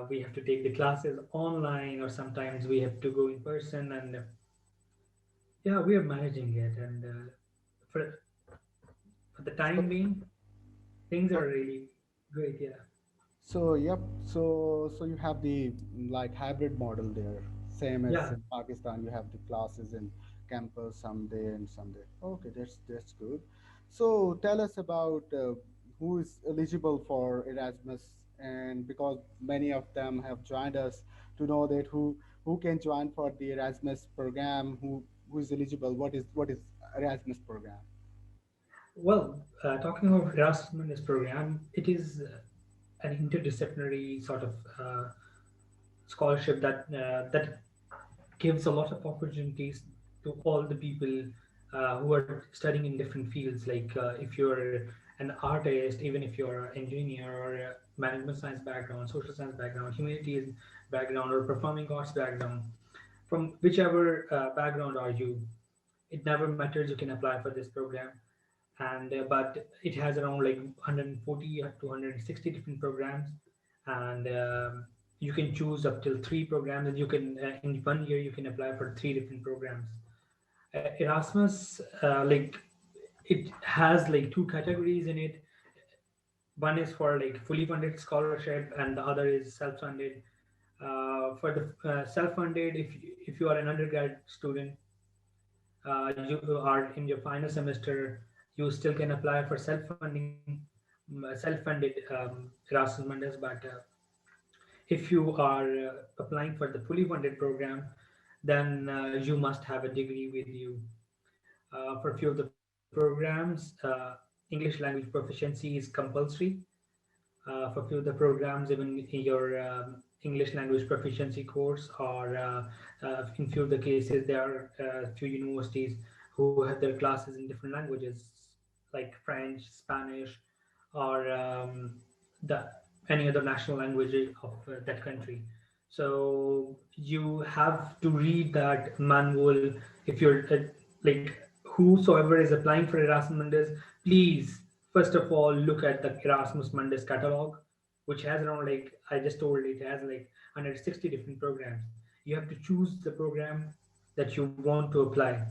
We have to take the classes online, or sometimes we have to go in person, and yeah, we are managing it. And for for the So, time being, things so are really great. Yeah, yep. So you have the like hybrid model there, same as yeah. in Pakistan. You have the classes in campus someday and someday. Okay, that's good. So tell us about who is eligible for Erasmus, and because many of them have joined us to know that who can join for the Erasmus program, who is eligible, what is Erasmus program. Well, talking about Erasmus Mundus program, it is an interdisciplinary sort of scholarship that gives a lot of opportunities to all the people who are studying in different fields. Like if you're an artist, even if you're an engineer or a management science background, social science background, humanities background, or performing arts background, from whichever background are you, it never matters. You can apply for this program, and but it has around like 140 to 160 different programs, and you can choose up till three programs, and you can in 1 year you can apply for three different programs. Erasmus, like it has like two categories in it. One is for like fully funded scholarship, and the other is self-funded. For the self-funded, if you are an undergrad student, you are in your final semester, you still can apply for self-funded Erasmus Mundus. But if you are applying for the fully funded program, then you must have a degree with you. For a few of the programs, English language proficiency is compulsory. For few of the programs, even your English language proficiency course, or in few of the cases, there are few universities who have their classes in different languages, like French, Spanish, or the any other national language of that country. So you have to read that manual. If you're like whosoever is applying for Erasmus Mundus, please first of all look at the Erasmus Mundus catalog, which has around, like I just told, it has like 160 different programs. You have to choose the program that you want to apply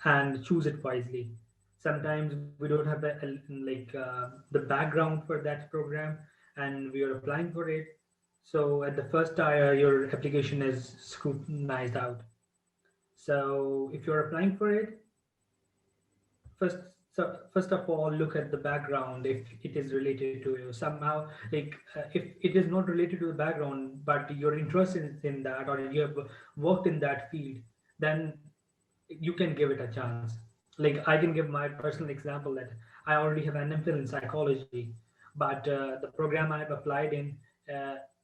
and choose it wisely. Sometimes we don't have the background for that program, and we are applying for it. So at the first tire, your application is scrutinized out. So if you're applying for it, first first of all look at the background, if it is related to you somehow. Like if it is not related to the background, but you're interested in that, or you have worked in that field, then you can give it a chance. Like I can give my personal example that I already have an MPhil in psychology, but the program I've applied in,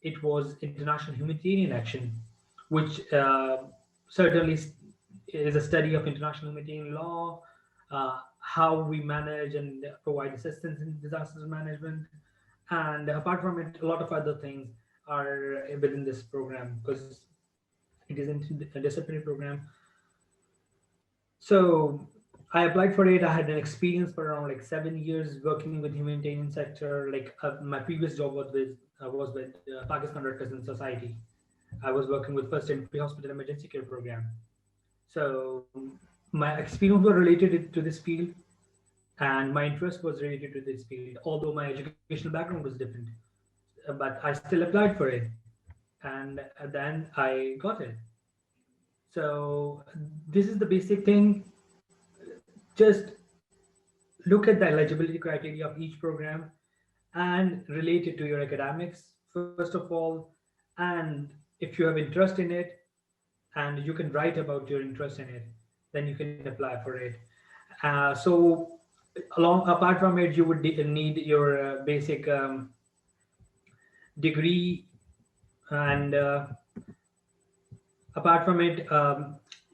it was international humanitarian action, which certainly is a study of international humanitarian law, how we manage and provide assistance in disasters management, and apart from it, a lot of other things are within this program because it is a disciplinary program. So I applied for it. I had an experience for around like 7 years working with humanitarian sector. Like my previous job was with Pakistan Red Crescent Society. I was working with first aid pre-hospital emergency care program. So my experience was related to this field, and my interest was related to this field. Although my educational background was different, but I still applied for it, and then I got it. So this is the basic thing. Just look at the eligibility criteria of each program and relate it to your academics, first of all. And if you have interest in it and you can write about your interest in it, then you can apply for it. So, along apart from it, you would need your basic degree, and apart from it,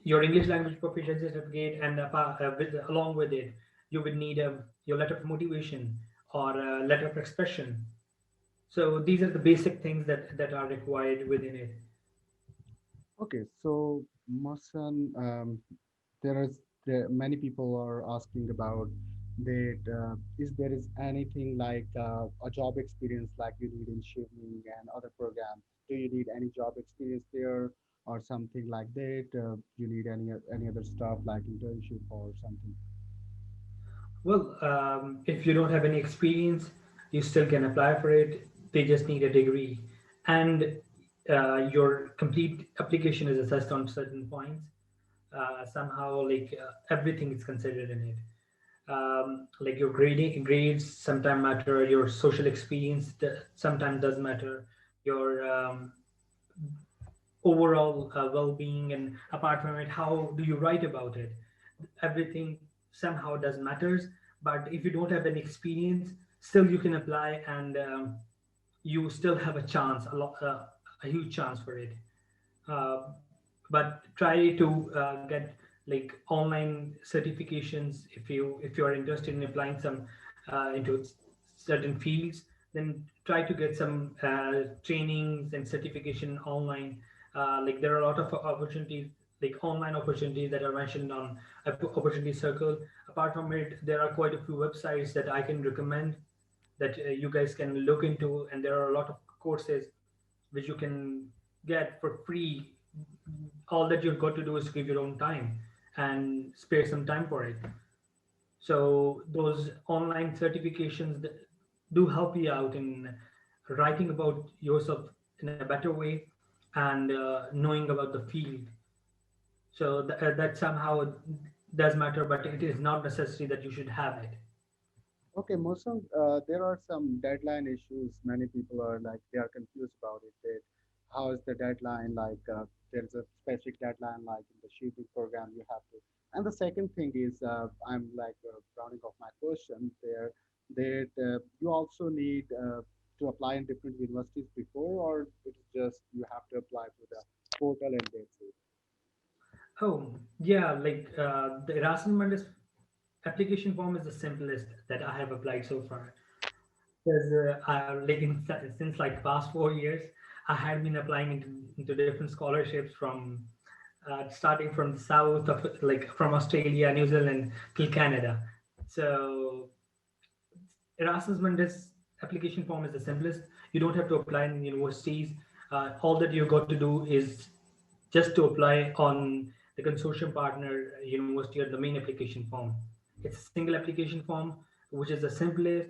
your English language proficiency certificate, and along with it, you would need your letter of motivation or a letter of expression. So these are the basic things that are required within it. Okay, so Mohsen, there is many people are asking about that is there is anything like a job experience like you need in shipping and other programs? Do you need any job experience there or something like that? You need any other stuff like internship or something? Well, if you don't have any experience, you still can apply for it. They just need a degree, and your complete application is assessed on certain points. Somehow, like everything is considered in it. Like your grading grades sometimes matter. Your social experience sometimes does matter. Your overall well-being, and apart from it, how do you write about it? Everything somehow does matters. But if you don't have any experience, still you can apply, and you still have a chance, a huge chance for it. uh, but try to get like online certifications. If you are interested in applying some into certain fields, then try to get some trainings and certification online. Like there are a lot of opportunities, like online opportunities that are mentioned on opportunity circle. Apart from it, there are quite a few websites that I can recommend that you guys can look into, and there are a lot of courses which you can get for free. All that you've got to do is give your own time and spare some time for it. So those online certifications do help you out in writing about yourself in a better way, and knowing about the field. So that somehow does matter, but it is not necessary that you should have it. Okay, Mohsen, there are some deadline issues. Many people are like they are confused about it. That how is the deadline? Like there's a specific deadline, like in the shooting program, you have to. And the second thing is, I'm like rounding off my question there. That you also need to apply in different universities before, or it's just you have to apply to the portal and that's it. Oh, yeah, like the Erasmus Mundus application form is the simplest that I have applied so far. Because like since like past 4 years, I had been applying into different scholarships from starting from the south of like from Australia, New Zealand till Canada. So Erasmus Mundus application form is the simplest. You don't have to apply in universities. All that you got to do is just to apply on the consortium partner university or the main application form. It's a single application form, which is the simplest.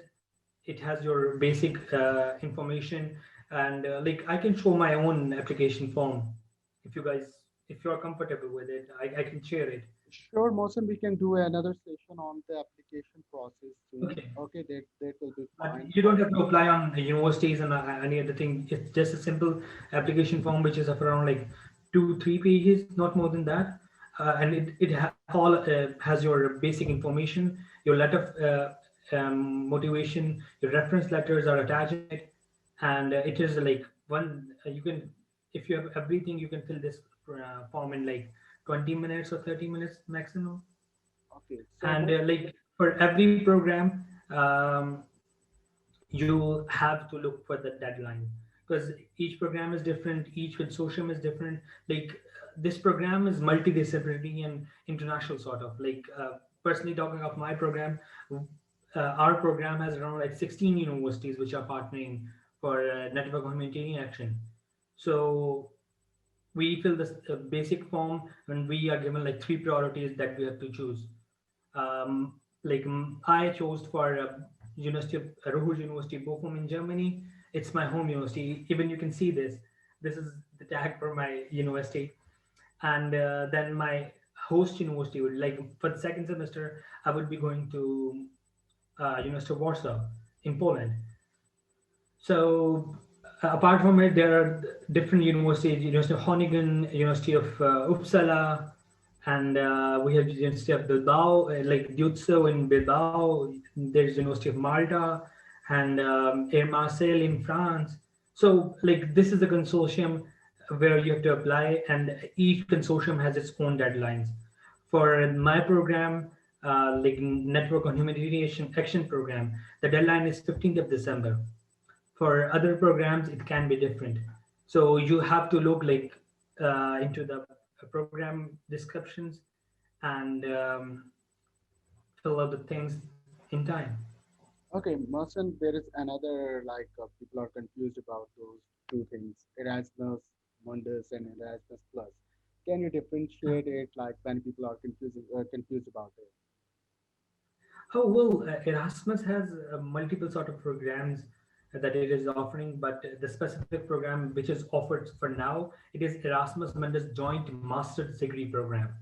It has your basic information, and like I can show my own application form. If you guys, if you're comfortable with it, I can share it. Sure, Mohsen, we can do another session on the application process soon. Okay. Okay, that will be But fine. you don't For have to apply on universities and any other thing. It's just a simple application form, which is of around like 2 3 pages, not more than that. And all has your basic information, your letter of motivation, your reference letters are attached in it, and it is like one. You can, if you have everything, you can fill this form in like 20 minutes or 30 minutes maximum. okay, so And what? like for every program, you have to look for the deadline, because each program is different, each consortium is different. Like this program is multidisciplinary and international sort of like, personally talking of my program, our program has around like 16 universities which are partnering for network humanitarian action. So we fill this basic form, and we are given like three priorities that we have to choose. Like I chose for University of Ruhr University Bochum in Germany. It's my home university. Even you can see this. This is the tag for my university. And then my host university would like for the second semester I would be going to University of Warsaw in Poland. So apart from it, there are different universities: University of Groningen, University of Uppsala, and we have University of Bilbao, like Dutso in Bilbao. There's University of Malta, and Air Marseille in France. So like this is a consortium where you have to apply, and each consortium has its own deadlines. For my program, like Network on Humanitarian Action program, the deadline is 15th of December. For other programs it can be different, so you have to look like into the program descriptions, and fill out the things. in time. Okay, Mohsen, there is another like people are confused about those two things, Erasmus Mundus and Erasmus Plus. Can you differentiate it? Like many people are confused about it. Oh well, Erasmus has multiple sort of programs that it is offering, but the specific program which is offered for now, it is Erasmus Mundus Joint Master's Degree Program.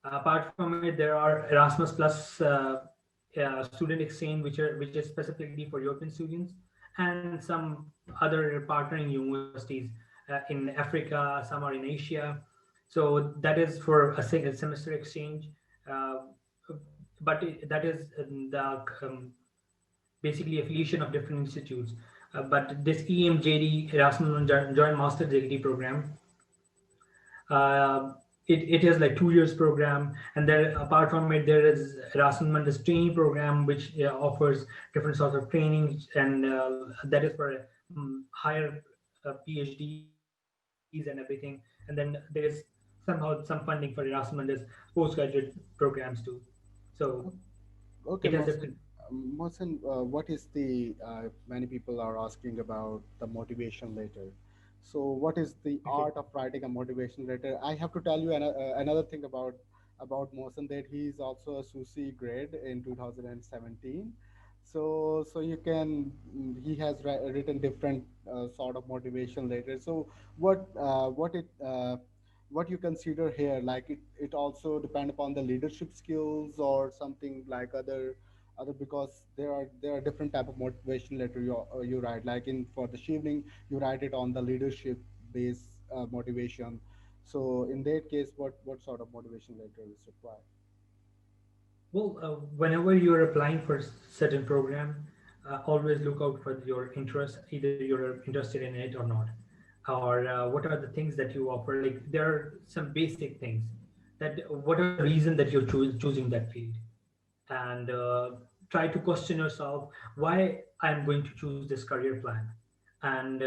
Apart from it, there are Erasmus Plus student exchange, which is specifically for European students, and some other partnering universities in Africa. Some are in Asia. So that is for a single semester exchange. Uh, but that is the basically affiliation of different institutes. But this EMJD Erasmus Joint Master Degree Program, uh, it is like 2 years program, and there apart from it there is Erasmus Mundus training program which offers different sorts of trainings, and that is for higher PhDs and everything. And then there is somehow some funding for Erasmus Mundus postgraduate programs too. So it has Okay, different. Mohsen, what is the many people are asking about the motivation letter. So, what is the Okay. art of writing a motivation letter? I have to tell you another thing about Mohsen, that he is also a SUSI grade in 2017. So you can he has written different sort of motivation letters. So what you consider here, like it also depend upon the leadership skills or something like other, because there are different type of motivation letter you write, like in for the evening you write it on the leadership based motivation. So in that case, what sort of motivation letter is required? Well, whenever you're applying for certain program, always look out for your interest. Either you're interested in it or not, or what are the things that you offer. Like there are some basic things that what are the reason that you're choosing that field, and try to question yourself why I'm going to choose this career plan. And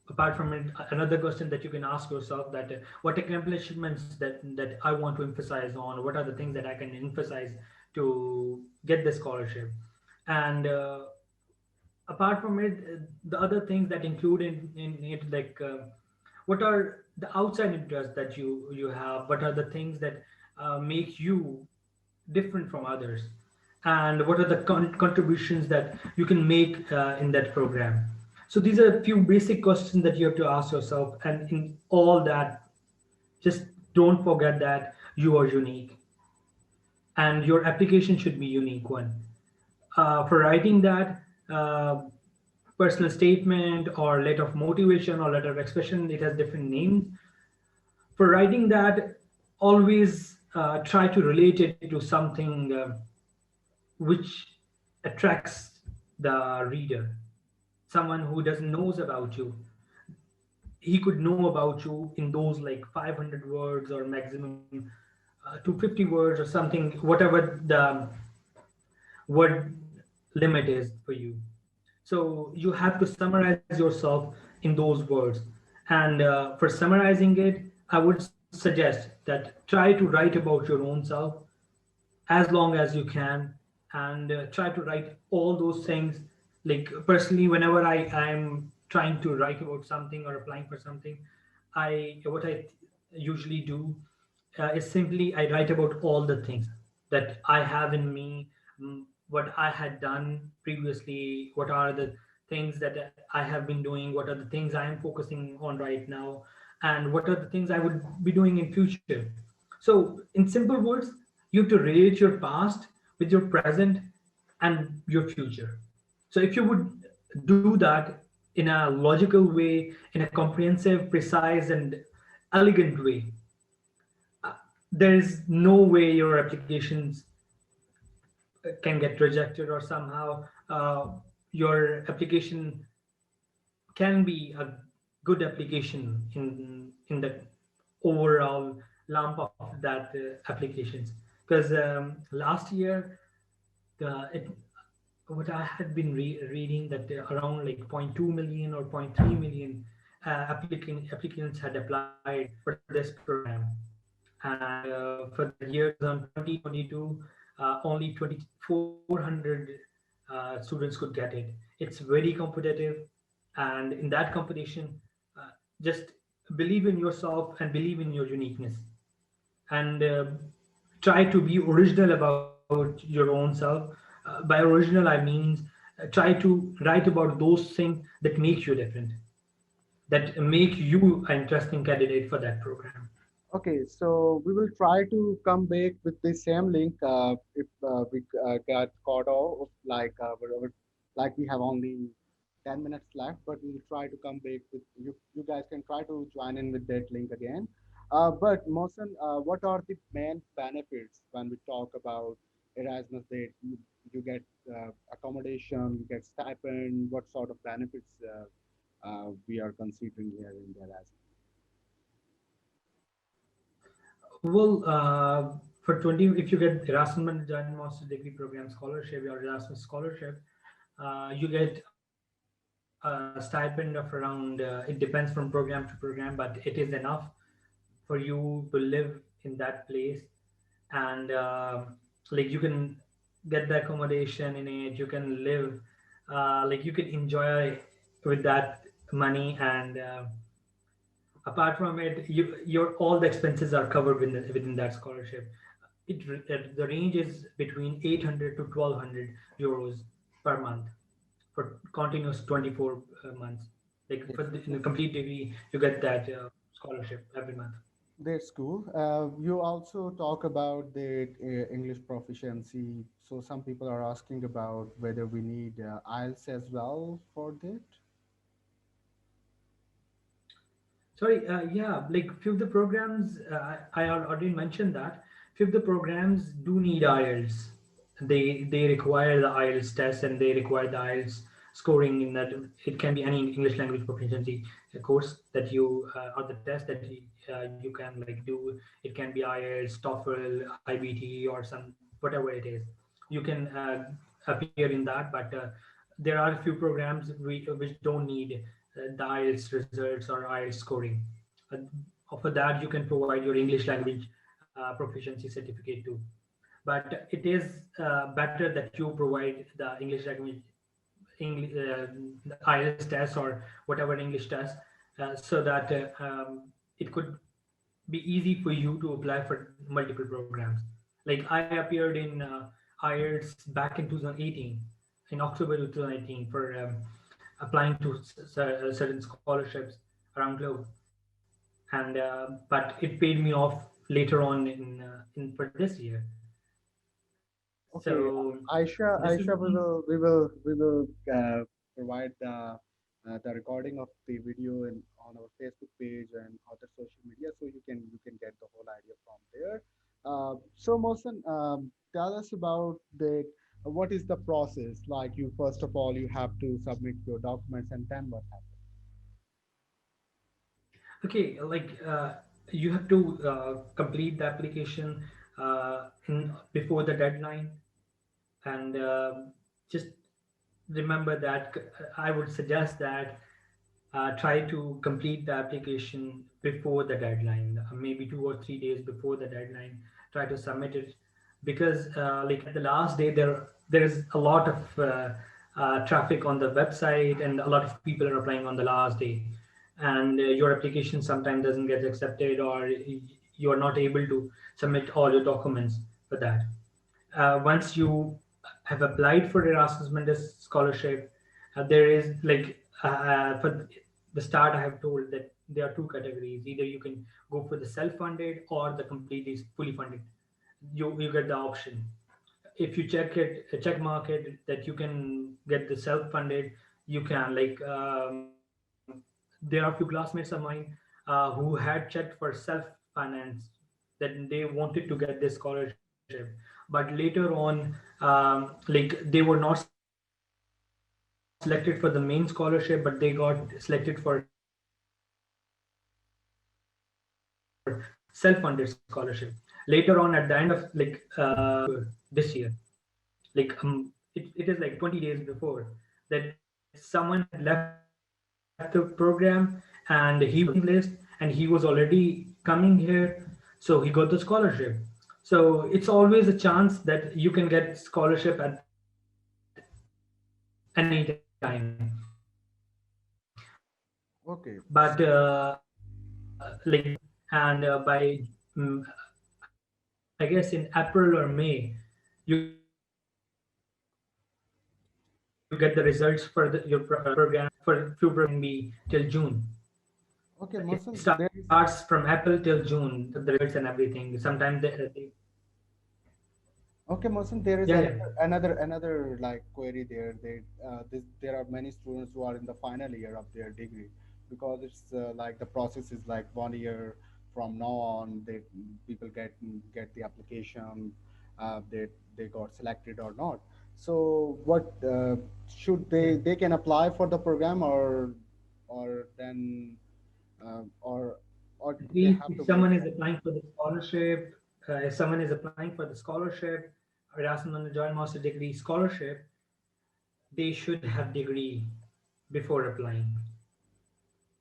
apart from it, another question that you can ask yourself that what accomplishments that I want to emphasize on, what are the things that I can emphasize to get the scholarship. And apart from it, the other things that include in it, like what are the outside interests that you have, what are the things that make you different from others, and what are the contributions that you can make in that program. So these are a few basic questions that you have to ask yourself, and in all that, just don't forget that you are unique and your application should be unique one. For writing that personal statement or letter of motivation or letter of expression, it has different names. For writing that, always try to relate it to something which attracts the reader, someone who doesn't knows about you. He could know about you in those like 500 words or maximum to 50 words or something, whatever the word limit is for you. So you have to summarize yourself in those words. And for summarizing it, I would suggest that try to write about your own self as long as you can, and try to write all those things. Like personally, whenever I'm trying to write about something or applying for something, I what I usually do is simply I write about all the things that I have in me, what I had done previously, what are the things that I have been doing, what are the things I am focusing on right now, and what are the things I would be doing in future. So, in simple words, you have to relate your past with your present and your future. So, if you would do that in a logical way, in a comprehensive, precise, and elegant way, there is no way your applications can get rejected, or somehow your application can be a good application in the overall lump of that applications. Because last year, it what I had been reading that around like zero point 0.2 million or zero point 0.3 million applicants had applied for this program. And for the year 2022, only 2,400 students could get it. It's very competitive, and in that competition, just believe in yourself and believe in your uniqueness, and try to be original about your own self. By original, I mean try to write about those things that make you different, that make you an interesting candidate for that program. Okay, so we will try to come back with the same link if we get caught off, like like we have only 10 minutes left, but we will try to come back with you. You guys can try to join in with that link again. But Mohsen, what are the main benefits when we talk about Erasmus? That you get accommodation, you get stipend. What sort of benefits we are considering here in the Erasmus? Well, for 20, if you get Erasmus Joint Master Degree Program scholarship or Erasmus scholarship, you get a stipend of around, it depends from program to program, but it is enough for you to live in that place. And like you can get the accommodation in it, you can live, like you can enjoy with that money. And apart from it, your all the expenses are covered within that scholarship. The range is between 800 to 1200 euros per month for continuous 24 months. Like for in a complete degree, you get that scholarship every month. That's cool. You also talk about the English proficiency. So some people are asking about whether we need IELTS as well for that. Sorry, yeah, like few of the programs, I already mentioned that few of the programs do need IELTS. They require the IELTS test, and they require the IELTS scoring in that. It can be any English language proficiency course that you or the test that you can like do. It can be IELTS, TOEFL, IBT, or some whatever it is. You can appear in that, but there are a few programs which don't need the IELTS results or IELTS scoring. Uh, for that, you can provide your English language proficiency certificate too. But it is better that you provide the English language the IELTS test or whatever English test, so that it could be easy for you to apply for multiple programs. Like I appeared in IELTS back in 2018, in October 2018, for applying to certain scholarships around globe, and but it paid me off later on in for this year. Okay, So Aisha, this is the thing. we will provide the recording of the video in on our Facebook page and other social media, so you can get the whole idea from there. So Mohsen, tell us about the what is the process? Like you first of all you have to submit your documents, and then what happens? Okay, like you have to complete the application before the deadline, and just remember that I would suggest that try to complete the application before the deadline, maybe 2 or 3 days before the deadline. Try to submit it, because like at the last day there is a lot of traffic on the website, and a lot of people are applying on the last day, and your application sometimes doesn't get accepted, or you're not able to submit all your documents for that. Once you have applied for Erasmus Mundus scholarship, there is like for the start, I have told that there are two categories. Either you can go for the self-funded or the completely fully funded. You get the option. If you check market that you can get the self-funded, you can like there are a few classmates of mine who had checked for self-finance, that they wanted to get this scholarship, but later on like they were not selected for the main scholarship, but they got selected for self-funded scholarship later on at the end of this year. Like it is like 20 days before this year. Like it is like 20 days before that someone had left the program, and he was on the waiting list, and he was already coming here, so he got the scholarship. So it's always a chance that you can get scholarship at any time. But like Okay. and by mm, I guess in April or May, you get the results for your program. For few programs, it can be till June. Okay, It Mohsen, starts there from is April till June. The results and everything. Sometimes Okay, Mohsen, there is yeah, yeah. another like query there. There are many students who are in the final year of their degree, because it's like the process is like 1 year from now on. People get the application, they got selected or not. So what should they can apply for the program, or then or At they least have if to wait someone is for. applying for the scholarship, if someone is applying for the scholarship, Erasmus Mundus Joint Master Degree Scholarship, they should have degree before applying.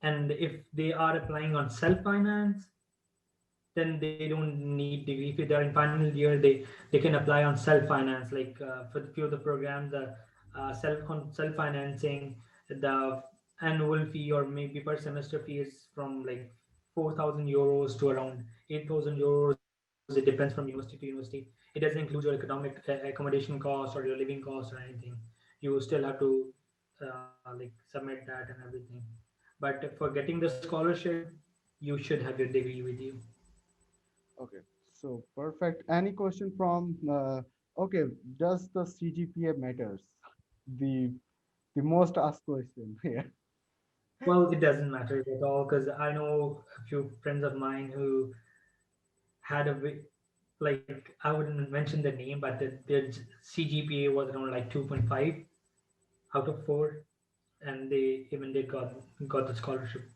And if they are applying on self-finance, then they don't need degree. If they're in final year, they can apply on self-finance. Like for the few of the programs, the self-financing, the annual fee or maybe per semester fee is from like 4,000 euros to around 8,000 euros. It depends from university to university. It doesn't include your economic accommodation cost or your living cost or anything. You still have to like submit that and everything. But for getting the scholarship, you should have your degree with you. Okay, so perfect. Any question from okay, does the CGPA matters? The the most asked question here. Well, it doesn't matter at all because I know a few friends of mine who had like I wouldn't mention the name, but their CGPA was around like 2.5 out of 4, and they even they got the scholarship.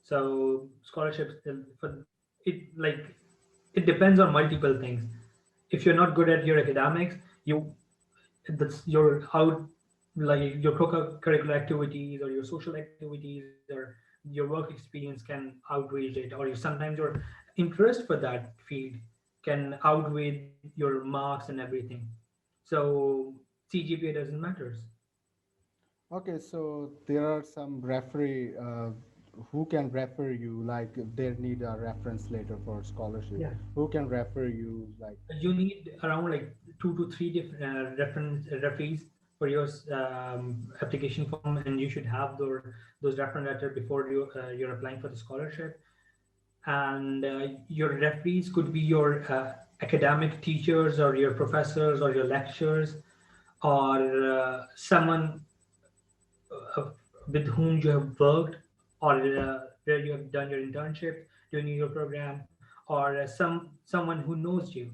So scholarships for it like it depends on multiple things. If you're not good at your academics, you that's your out like your curricular activities or your social activities or your work experience can outweigh it, or sometimes your interest for that field can outweigh your marks and everything. So CGPA doesn't matter. Okay, so there are some referee who can refer you, like if they need a reference letter for scholarship. Yeah, Who can refer you, like? you need around like 2 to 3 different reference referees for your application form, and you should have those reference letter before you're applying for the scholarship. And your referees could be your academic teachers or your professors or your lecturers, or someone uh, with whom you have worked, or where you have done your internship during your program, or someone who knows you,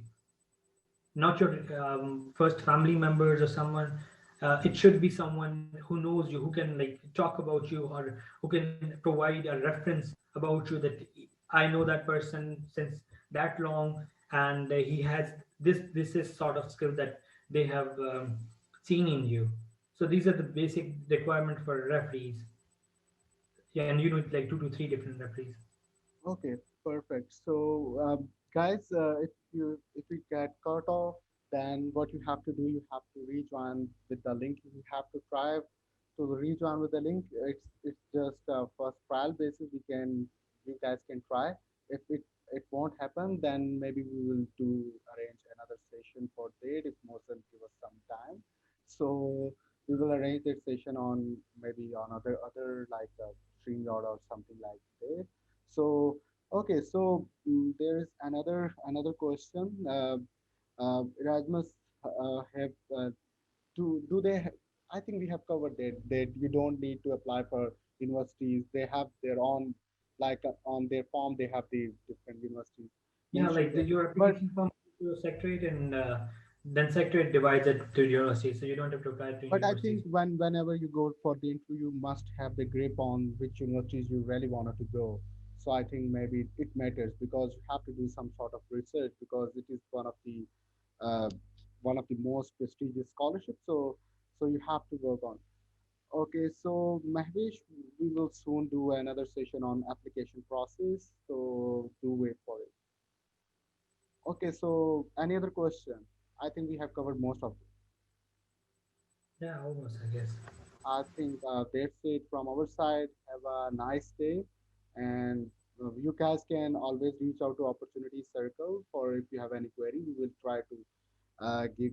not your first family members or someone. It should be someone who knows you, who can like talk about you, or who can provide a reference about you, that I know that person since that long, and he has this is sort of skill that they have seen in you. So these are the basic requirement for referees. Yeah, and you know like 2 to 3 different referees. Okay, perfect. So, guys, if you get cut off, then what you have to do, you have to rejoin with the link. You have to try to rejoin with the link. It's just first trial basis. You guys can try. If it won't happen, then maybe we will do arrange another session for date if Mohsen give us some time. So we will arrange that session on maybe on other like StreamYard or something like that. So okay, so there is another question. Erasmus have do they? I think we have covered that you don't need to apply for universities. They have their own, like on their form they have the different universities Yeah, mentioned like there. your But application form to a secretariat, and then secretariat divides it to university, so you don't have to apply to But I universities. think whenever you go for the interview, you must have the grip on which universities you really wanted to go. So I think maybe it matters because you have to do some sort of research because it is uh, one of the most prestigious scholarships. So you have to work on. Okay, so Mahvesh, we will soon do another session on application process. So do wait for it. Okay, so any other question? I think we have covered most of it. Yeah, almost, I guess. I think that's it from our side. Have a nice day, and you guys can always reach out to Opportunity Circle for if you have any query. We will try to give